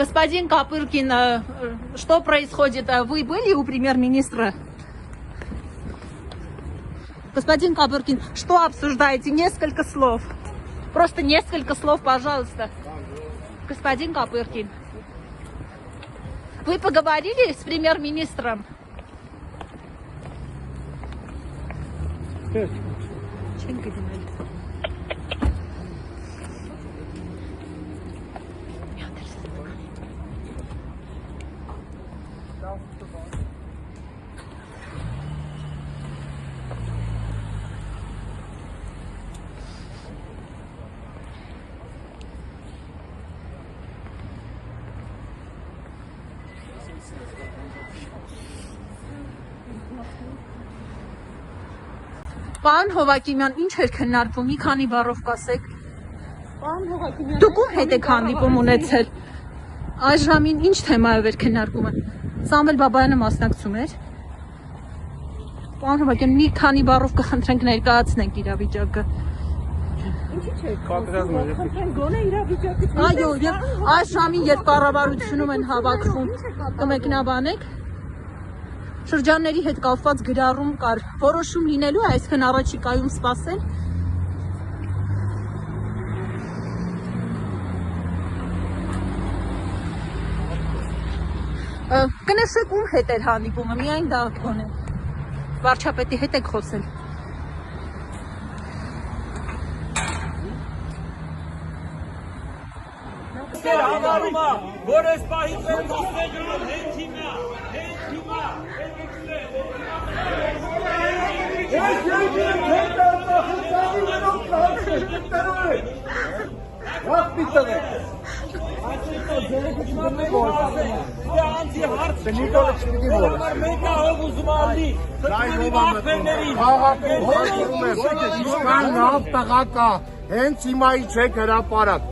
Господин Копыркин, что происходит? Вы были у премьер-министра? Господин Копыркин, что обсуждаете? Несколько слов. Просто несколько слов, пожалуйста. Господин Копыркин. Вы поговорили с премьер-министром? Պարոն Հովակիմյան, ինչ էր քննարկվում, մի քանի բառով կասեք։ Պարոն Հովակիմյան, դուք ում հետ եք հանդիպում ունեցել։ Այս ժամին ինչ թեմայով էր քննարկումը։ Սամվել Բաբայանը մասնակցում էր։ Պարոն Հովակիմյան, մի քանի բառով կխնդրենք ներկայացնենք իրավիճակը։ Ինչի՞ չէ։ Խնդրենք գոնե իրավիճակը։ Այո, եւ այս ժամին երբ կառավարությունում են հավաքվում, կմեկնաբանեք։ Շրջանների հետ կապված գրառում կար, որոշում լինելու է այսքան առաջիկայում սպասել։ Կնշեք ում հետ էր հանդիպումը, միայն դա գոնե։ Վարչապետի հետ եք խոսել։ Որ այս պահից հետ խոսնեգրում հենց հիմա, հենց հիմայի չեք հրապարակ,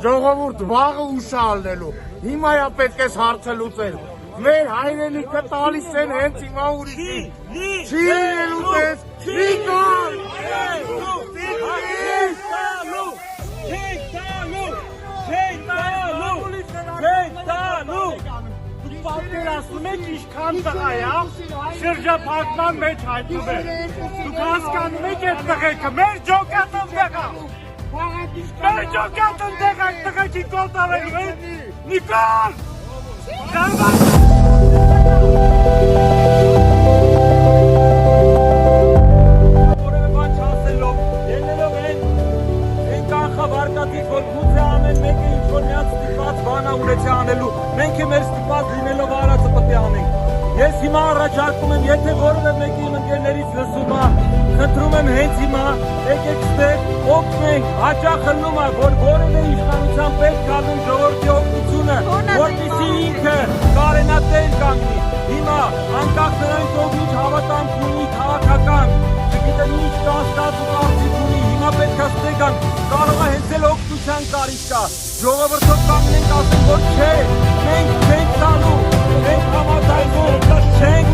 ժողովուրդ վաղը ուշ ալնելու, հիմա է պետք ես հարցը լուծել, մեր հայրենիքը տալիս են հենց հիմա ուրիշի, չի լինելու պես, չի տալ, պատկերացնում եք ինչքան տղա է, շրջափակման մեջ հայտնում է, դուք հասկանում եք այդ տղեկը, մեր ջոկատն տղա, մեր ջոկատն տղա, տղեկի կոտարելու է, Նիկոլ, որևէ բան չասելով, ելնելով են կանխավարկածից, որ գուցե ամեն մեկը ինչ-որ միած ստիպված բան ունեցի անելու, մենք մեր ստիպված լինելով արածը պետք է անենք։ Ես հիմա առաջարկում եմ, եթե որևէ մեկի իմ ընկերներից լսում է, խնդրում եմ հենց հիմա, եկեք ստեղ, օգնենք, հաճախ հնում է, որ որևէ իշխանության պետք կանում ժողովրդի օգնությունը, որպեսզի ինքը կարենատեր կանգնի։ Հիմա անկախ նրանից ով ինչ հավատանք ունի, քաղաքական, չգիտեմ ինչ կասկած ու կարծիք ունի, հիմա պետք է ստեգան, կարող է հենց էլ օգնության կարիք կա։ Ժողովրդով կանգնենք ասենք, որ չէ, մենք չենք տալու, չենք համաձայնում, չենք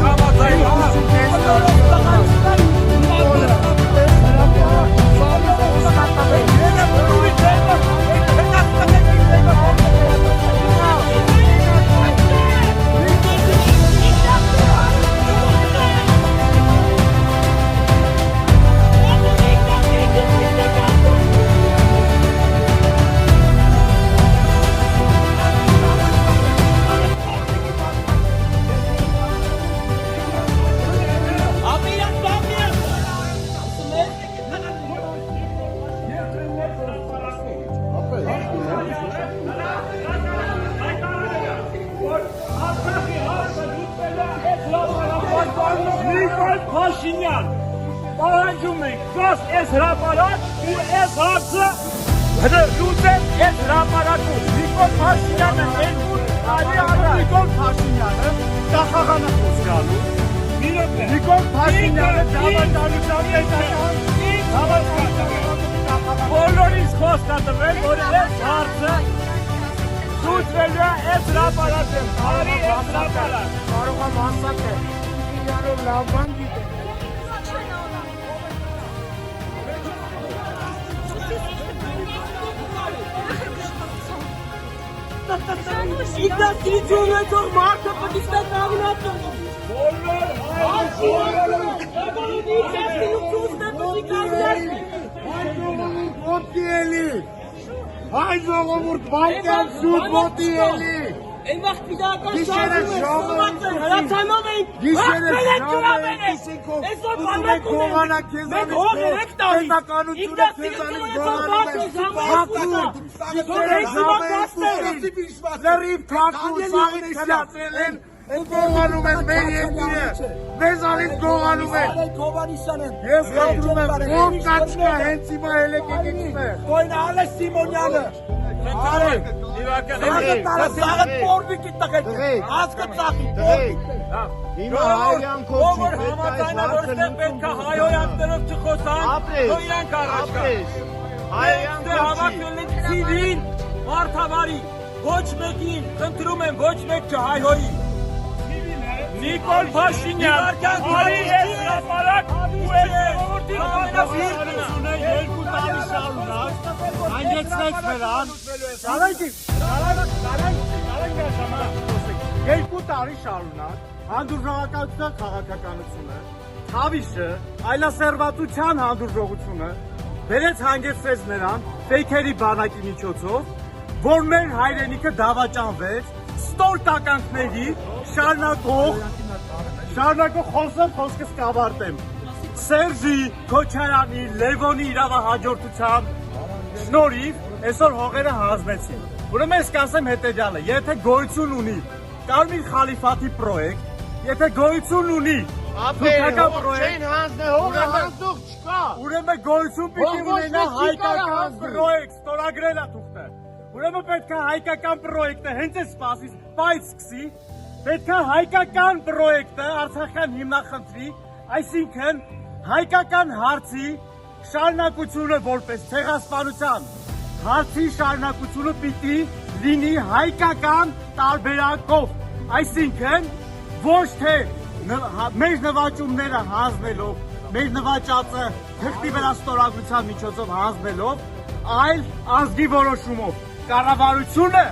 Փաշինյան, պահանջում ենք, գաս այս հրապարակ ու այս հարցը լուծեն այս հրապարակում։ Նիկոլ Փաշինյանը երկու տարի առաջ Նիկոլ Փաշինյանը դախաղանը խոսքալու։ Նիկոլ Փաշինյանը դավաճանության պետական բոլորիս խոսք է տվել, որ այս հարցը լուծվելու է այս հրապարակում։ Արի այս հրապարակ։ Կարող եմ ասած է, իրարով լավ բան գիտե։ Հայ ժողովուրդ վարկան սուտ ոտի էլի։ Այն վաղ պիտական Գիշերը ժամը հրացանով ենք, Գիշերը ժամը այսօր բանակ գողանա քեզանից պետականությունը քեզանից գողանում լրիվ թակու սաղին քլացել են գողանում են մեր երկիրը մեզանից գողանում են ես խնդրում եմ ում կաչկա հենց հիմա հելեք եկեք ստեղ Կոյնը Ալես Սիմոնյանը Սաղըտ պորվիկի տղեկ Ասկը ծախի Հիմա հայյանքով չի Համատայնը որստեղ պետք է հայոյանքներով չխոսան, թող իրանք առաջ կան։ Այստեղ հավաքվել են ցիվիլ, մարդավարի, ոչ մեկին, խնդրում եմ, ոչ մեկ չհայհոյի։ Նիկոլ Փաշինյան, արի ես հրապարակ, ու ես ժողովրդի ամենավիրությունը 2 տարի շարունակ հանգեցրեց նրան երկու տարի շարունակ հանդուրժողականության քաղաքականությունը Թավիշը այլասերվածության հանդուրժողությունը բերեց հանգեցրեց նրան ֆեյքերի բանակի միջոցով որ մեր հայրենիքը դավաճանվեց ստոր տականքների շարունակող խոսքս կավարտեմ Սերժի Քոչարյանի Լևոնի իրավահաջորդության շնորհիվ այսօր հողերը հանձնեցին ուրեմն ես կասեմ հետեւյալը եթե գոյություն ունի Կարմիր Խալիֆաթի պրոյեկտ եթե գոյություն ունի թուրքական պրոյեկտ ուրեմն գոյություն պիտի ունենա հայկական պրոյեկտ ստորագրել է թուղթը ուրեմն պետք է հայկական պրոյեկտը հենց այս սպասից բայց սկսի պետք է հայկական պրոյեկտը արցախյան հիմնախնդրի այսինքն հայկական հարցի շարունակությունը որպես ցեղասպանության հարցի շարունակությունը պիտի լինի հայկական տարբերակով այսինքն ոչ թե մեր նվաճումները հանձնելով մեր նվաճածը թղթի վրա ստորագրության միջոցով հանձնելով այլ ազգի որոշումով կառավարությունը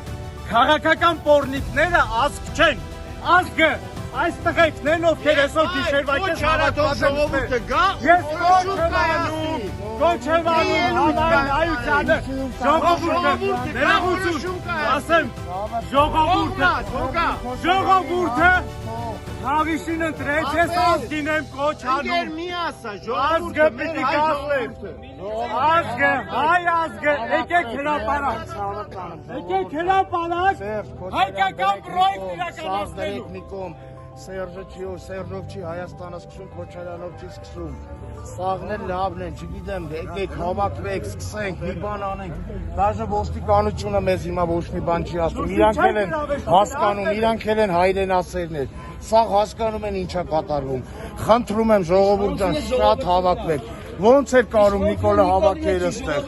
քաղաքական պոռնիկները ազգ չեն ազգը այս տղեկներն ովքեր այսօր գիշերվա կես ժողովուրդը գա ես կոչ եմ անում հայությանը ժողովուրդը ներողություն ասեմ ժողովուրդը Թավիշին ընտրեց ես ազգին եմ կոչ անում ազգը պիտի գասներ ազգը հայ ազգը եկեք հրապարակ հայկական պրոյեկտ իրականացնելու Սերժով չի Հայաստանը սկսում, Քոչարյանով չի սկսում Սաղն են լավն են, չգիտեմ, եկեք հավաքվեք, սկսենք, մի բան անենք Դաժը ոստիկանությունը մեզ հիմա ոչ մի բան չի ասում Իրանք էլ են հասկանում, իրանք էլ են հայրենասերներ Սաղ հասկանում են ինչա կատարվում Խնդրում եմ ժողովուրդ ջան շատ հավաքվեք Ոնց էր կարում Նիկոլը հավաքել այստեղ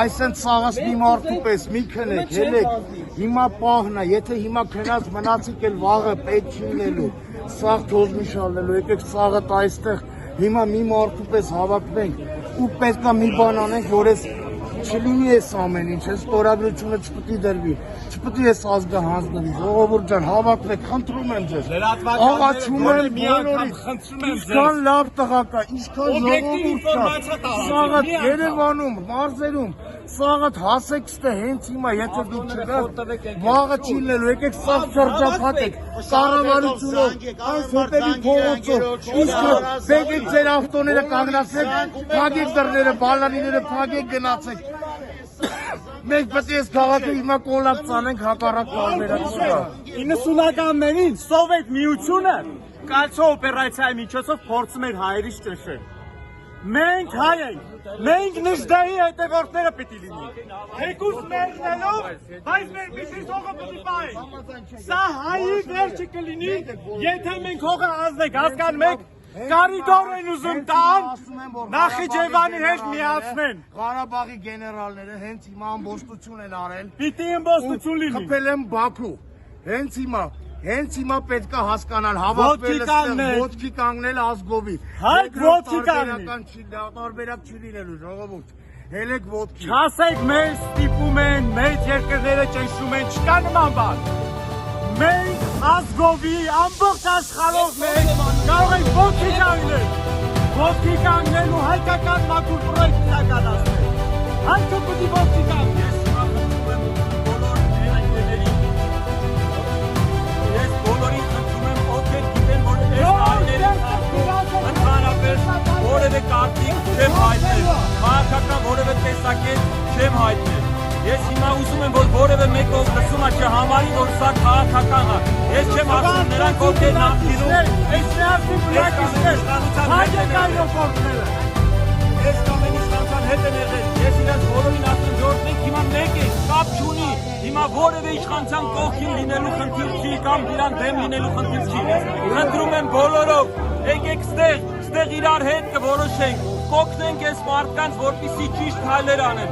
Այսինքն սաղաս մի մարդու պես մի քնեք, հելեք Հիմա պահն է, եթե հիմա քնած մնացիք էլ վաղը պետք չի լինելու Սաղ թոզմիշ ալնելու, եկեք սաղը այստեղ Հիմա մի մարդու պես հավաքվենք ու պետք է մի բան անենք, որ ես չլինի ես ամեն ինչ, ես ստորագրությունը չպետք է դրվի, չպետք է ես ազգը հանձնվի, ժողովուրդ ջան, հավաքվեք, խնդրում եմ ձեզ։ Աղաչում եմ բոլորից, ինչքան լավ տղա կա, ինչքան ժողովուրդ կա, սաղատ Երևանում, մարզերում, սաղատ հասեք ստե հենց հիմա, եթե դուք չգաք, վաղը չի լինելու, եկեք սաղ շրջափակեք, կառավարությունով, այս հետևի փողոցով, ինչքան բեկեք ձեր ավտոները կանգնացեք, փակեք դռները, բալանիները փակեք գնացեք։ Մենք պետք է այս քաղաքը հիմա կոլապս անենք հակառակ տարբերակը։ 90-ականներին Սովետ միությունը կայացող օպերացիայի միջոցով փորձում էր հայերից ճնշել։ Մենք հայ ենք, մենք նժդեի հետևորդները պիտի լինենք։ Թեկուզ մերժնելով, բայց մեր բիզնես հողը պիտի պահենք։ Սա հայի վերջը կլինի, եթե մենք հողը հանձնենք, հասկանում եք, Կարիդոր են ուզում տան, Նախիջևանի հետ միացնեն։ Ղարաբաղի գեներալները հենց հիմա ամբոստություն են արել։ Պիտի ամբոստություն լինի։ Խփել են Բաքու։ Հենց հիմա պետք է հասկանալ հավաքվել այստեղ ոտքի կանգնել ազգովի։ Հայք ոտքի կանգնի։ Տարբերակ չի լինելու ժողովուրդ։ Հելեք ոտքի։ Չասեք մեր ստիպում են, մեծ երկրները ճնշում են, չկա նման բան։ Մենք ազգովի ամբողջ աշխարհով մենք կարող ենք ոտքի կանգնել։ Ոտքի կանգնել ու հայկական մաքուր պրոյեկտ իրականացնել։ Հայքը պետք է ոտքի կանգնել։ Ես բոլորին խնդրում եմ, ովքեր գիտեն, որ այս տարիների ընթացքում ընդհանրապես որևէ կարծիք չեմ հայտնել, քաղաքական որևէ տեսակետ չեմ հայտնել։ Ես հիմա ուզում եմ, որ որևէ մեկը լսում է չհամարի, որ սա քաղաքական է։ Ես չեմ ասում նրանք, ովքեր նախկինում Այս միասին բնակիչներ, հայեք այրոպորտները։ ես ամեն իշխանության հետ եմ եղել։ Ես իրաց բոլորին ասում եմ, որ մենք հիմա մեկ ենք, կապ չունի։ Հիմա որևէ իշխանության կողքին լինելու խնդիր չի կամ իրան դեմ լինելու խնդիր չի։ Խնդրում եմ բոլորով, եկեք ստեղ իրար հետ կորոշենք, կօգնենք այս մարդկանց, որպեսզի ճիշտ քայլեր անեն։